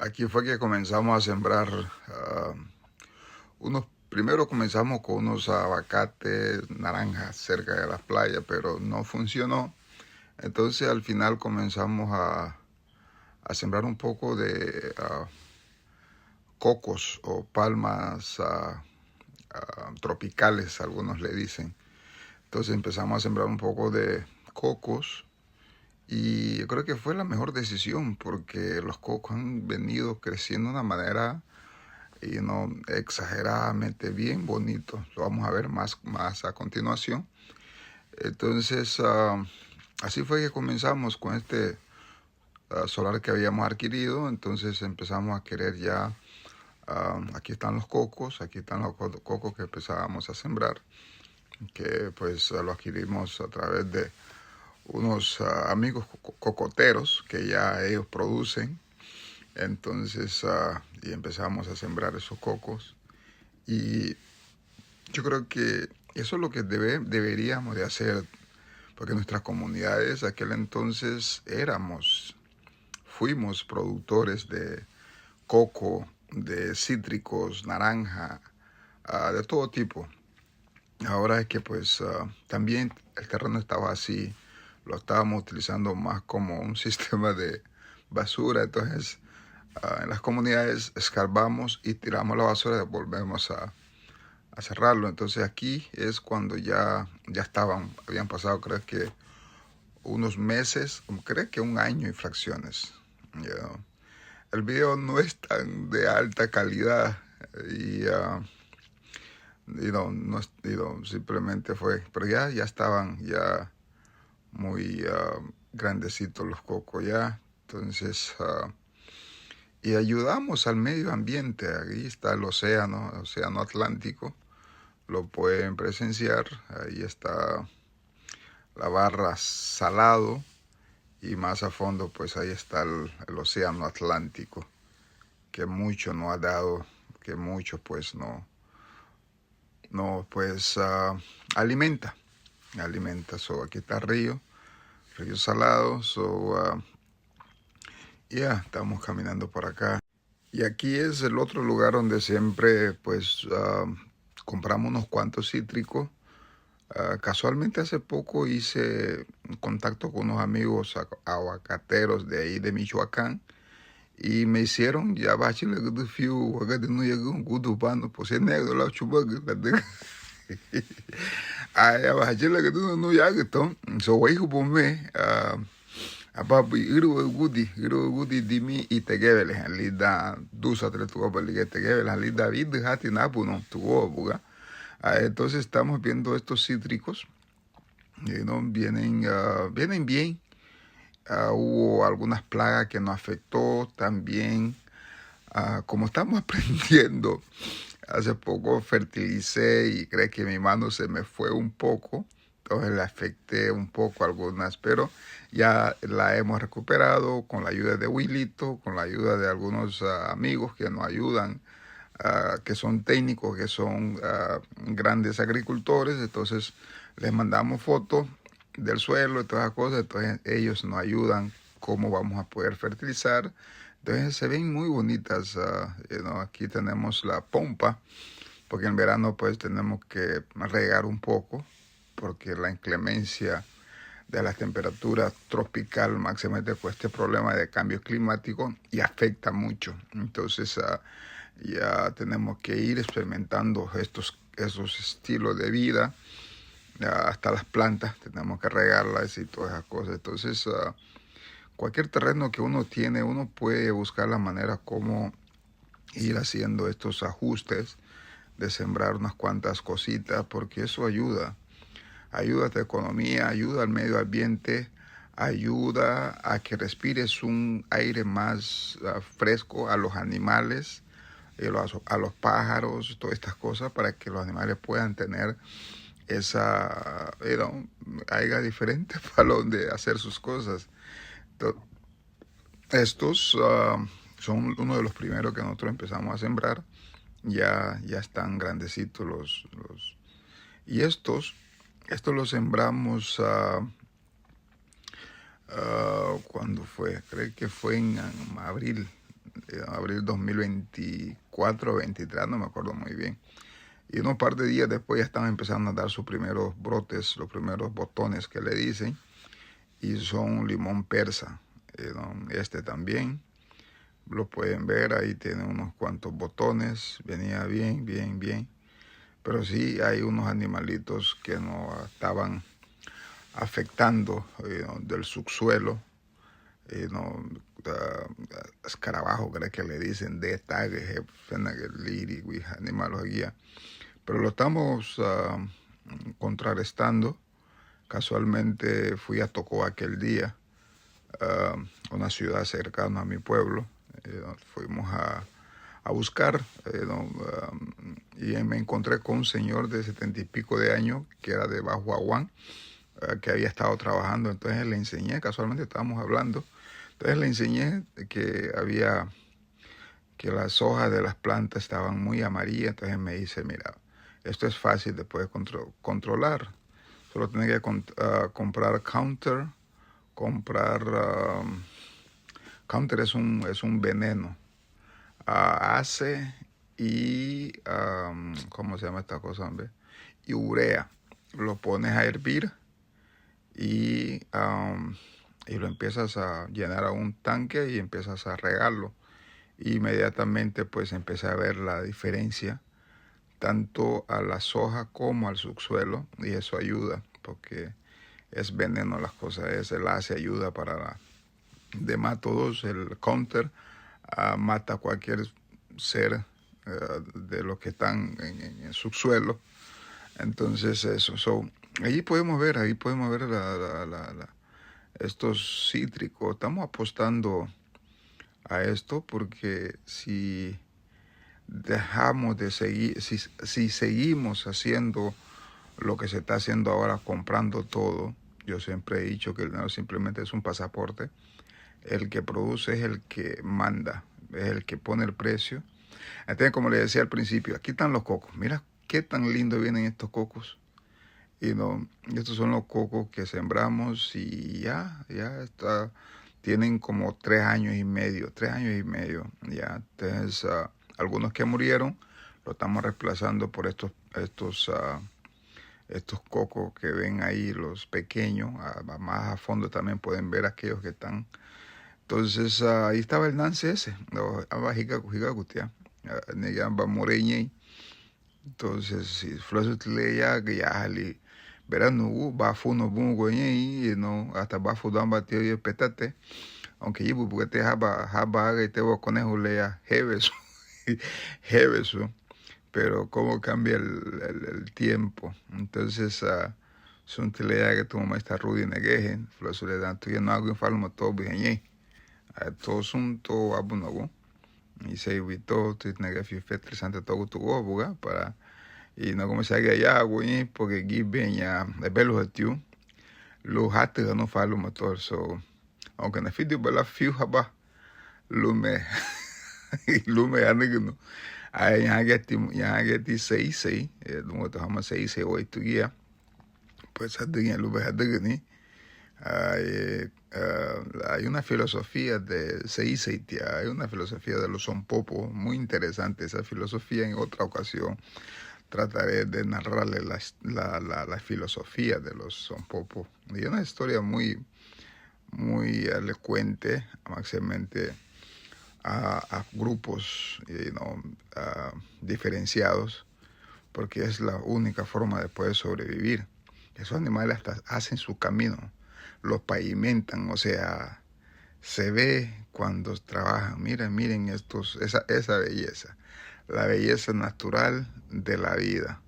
Aquí fue que comenzamos a sembrar primero comenzamos con unos aguacates, naranjas cerca de la playa, pero no funcionó. Entonces al final comenzamos a sembrar un poco de cocos o palmas tropicales, algunos le dicen. Entonces empezamos a sembrar un poco de cocos y yo creo que fue la mejor decisión porque los cocos han venido creciendo de una manera no exageradamente bien bonito. Lo vamos a ver más a continuación. Entonces, así fue que comenzamos con este solar que habíamos adquirido. Entonces empezamos a querer ya, aquí están los cocos, aquí están los cocos que empezábamos a sembrar, que pues lo adquirimos a través de unos amigos cocoteros que ya ellos producen. Entonces, y empezamos a sembrar esos cocos. Y yo creo que eso es lo que deberíamos de hacer, porque nuestras comunidades aquel entonces fuimos productores de coco, de cítricos, naranja, de todo tipo. Ahora es que pues también el terreno estaba así, lo estábamos utilizando más como un sistema de basura, entonces en las comunidades escarbamos y tiramos la basura y volvemos a cerrarlo. Entonces aquí es cuando ya habían pasado creo que unos meses, creo que un año y fracciones. You know. El video no es tan de alta calidad y simplemente fue, pero ya estaban ya muy grandecitos los cocos ya. Entonces, y ayudamos al medio ambiente. Ahí está el océano Atlántico. Lo pueden presenciar. Ahí está la barra Salado y más a fondo pues ahí está el océano Atlántico, que mucho no ha dado, que mucho pues no pues alimenta. So aquí está río Salado. So estamos caminando por acá. Y aquí es el otro lugar donde siempre pues compramos unos cuantos cítricos. Casualmente hace poco hice contacto con unos amigos aguacateros de ahí de Michoacán y me hicieron ya bachile que fiu agad no llegó un gudo pano pues es negro la chubag la de ay bachile que no ya que ton so way ku me ababu iru gudi dimi itegevele lida dusa tre tu obelige tegevele lida vid hati napuno tu obuga. Entonces estamos viendo estos cítricos, vienen bien. Hubo algunas plagas que nos afectó también. Como estamos aprendiendo, hace poco fertilicé y creo que mi mano se me fue un poco. Entonces le afecté un poco algunas, pero ya la hemos recuperado con la ayuda de Willito, con la ayuda de algunos amigos que nos ayudan, que son técnicos, que son grandes agricultores. Entonces les mandamos fotos del suelo y todas las cosas. Entonces ellos nos ayudan cómo vamos a poder fertilizar. Entonces se ven muy bonitas. Aquí tenemos la pompa, porque en verano pues tenemos que regar un poco, porque la inclemencia de la temperatura tropical máximamente con este problema de cambio climático y afecta mucho. Entonces ya tenemos que ir experimentando esos estilos de vida. Hasta las plantas tenemos que regarlas y todas esas cosas. Entonces cualquier terreno que uno tiene, uno puede buscar la manera como ir haciendo estos ajustes de sembrar unas cuantas cositas, porque eso ayuda a tu economía, ayuda al medio ambiente, ayuda a que respires un aire más fresco a los animales, a los pájaros, todas estas cosas, para que los animales puedan tener haya diferentes para donde hacer sus cosas. Estos son uno de los primeros que nosotros empezamos a sembrar. Ya están grandecitos y estos los sembramos cuando fue, creo que fue en abril, abril 2024 o 23, no me acuerdo muy bien. Y unos par de días después ya estaban empezando a dar sus primeros brotes, los primeros botones que le dicen, y son limón persa. Este también, lo pueden ver, ahí tiene unos cuantos botones, venía bien, bien, bien. Pero sí hay unos animalitos que nos estaban afectando del subsuelo, escarabajo, creo que le dicen, de tages, animales guía. Pero lo estamos contrarrestando. Casualmente fui a Tocó aquel día, una ciudad cercana a mi pueblo. Fuimos a buscar y me encontré con un señor de 70 y pico de años que era de Bajo Aguán, que había estado trabajando. Entonces le enseñé, casualmente estábamos hablando, entonces le enseñé que las hojas de las plantas estaban muy amarillas. Entonces me dice, mira, esto es fácil de poder controlar. Solo tienes que comprar Counter. Counter es un veneno. Hace y, ¿cómo se llama esta cosa, hombre? Y urea. Lo pones a hervir y lo empiezas a llenar a un tanque y empiezas a regarlo. Inmediatamente pues empecé a ver la diferencia tanto a la soja como al subsuelo, y eso ayuda porque es veneno las cosas. El ACE ayuda para nematodos. El Counter mata a cualquier ser de los que están en el subsuelo. Entonces eso, ahí podemos ver estos cítricos. Estamos apostando a esto porque si dejamos de seguir, si seguimos haciendo lo que se está haciendo ahora, comprando todo, yo siempre he dicho que el dinero simplemente es un pasaporte. El que produce es el que manda, es el que pone el precio. Entonces, como les decía al principio, aquí están los cocos. Mira qué tan lindo vienen estos cocos. Estos son los cocos que sembramos y ya está. Tienen como 3 años y medio, ya. Entonces, algunos que murieron, lo estamos reemplazando por estos cocos que ven ahí, los pequeños. Más a fondo también pueden ver aquellos que están. Entonces, ahí estaba el Nance ese, entonces, si Flosutile ya que ya ali, verán no bafu no bungo y no hasta bafu dan batio y petate, aunque yo porque te haba y te voy conejo lea hebeso, hebeso, pero cómo cambia el tiempo. Entonces, son telea que tu mamá está rudy negejen, Flosutile dan tu ya no hago en falmo todo bien. Todos un todo abunago y se evitó tu negafi interesante todo tu gobuga para y no como se haga ya güey porque given ya de belo hatiu lo hatte no falo motor so aunque na video bela fiu haba lume lume anigno aí ya geti 6 no to hama 6 8 guía pues hadin lume hadini. Hay una filosofía hay una filosofía de los Sonpopo muy interesante. Esa filosofía en otra ocasión trataré de narrarle la filosofía de los Sonpopo. Y una historia muy, muy elocuente, máximamente a grupos diferenciados, porque es la única forma de poder sobrevivir. Esos animales hasta hacen su camino, los pavimentan, o sea, se ve cuando trabajan. Miren esa belleza, la belleza natural de la vida.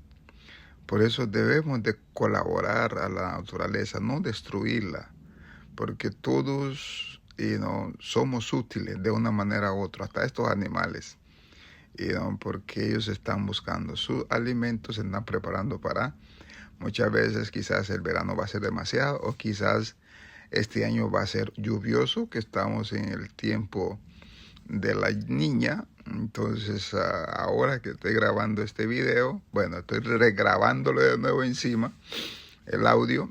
Por eso debemos de colaborar a la naturaleza, no destruirla, porque todos somos útiles de una manera u otra, hasta estos animales, porque ellos están buscando sus alimentos, se están preparando para. Muchas veces quizás el verano va a ser demasiado o quizás este año va a ser lluvioso, que estamos en el tiempo de la niña. Entonces ahora que estoy grabando este video, bueno, estoy regrabándolo de nuevo encima, el audio.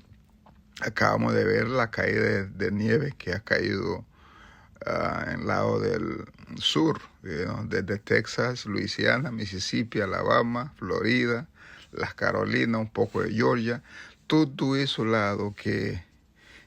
Acabamos de ver la caída de nieve que ha caído en el lado del sur, desde Texas, Luisiana, Mississippi, Alabama, Florida, las Carolinas, un poco de Georgia, todo ese lado que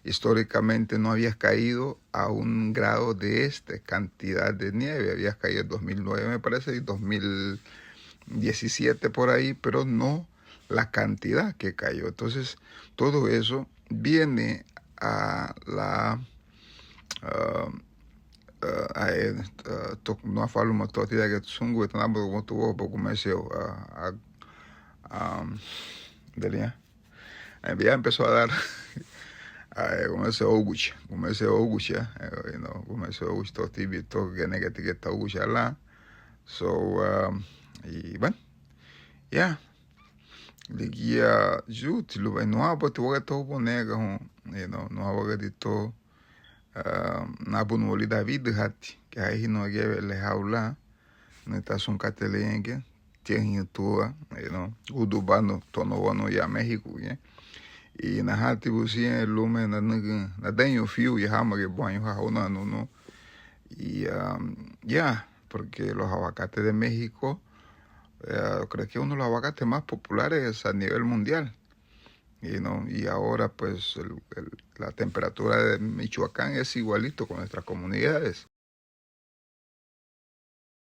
históricamente no había caído a un grado de esta cantidad de nieve. Había caído en 2009, me parece, y 2017 por ahí, pero no la cantidad que cayó. Entonces, todo eso viene a la... não falo uma tortilha que sungu e tanabo como tu vou comecei delinha ya empezó a dar comecei oguch comecei oguch tortilha to que ne que etiqueta oguch lá so y bueno ya ligia jut lu vai no abo tu que to bonega no abo que to na bunoli David hati que aí no geve le haula no está son catelenge tiene tua udubano tono ya México y na hati busie lume na denyo fio y hama que banho hauna no y ya porque los aguacates de México creo que uno de los aguacates más populares a nivel mundial. Y ahora pues la temperatura de Michoacán es igualito con nuestras comunidades.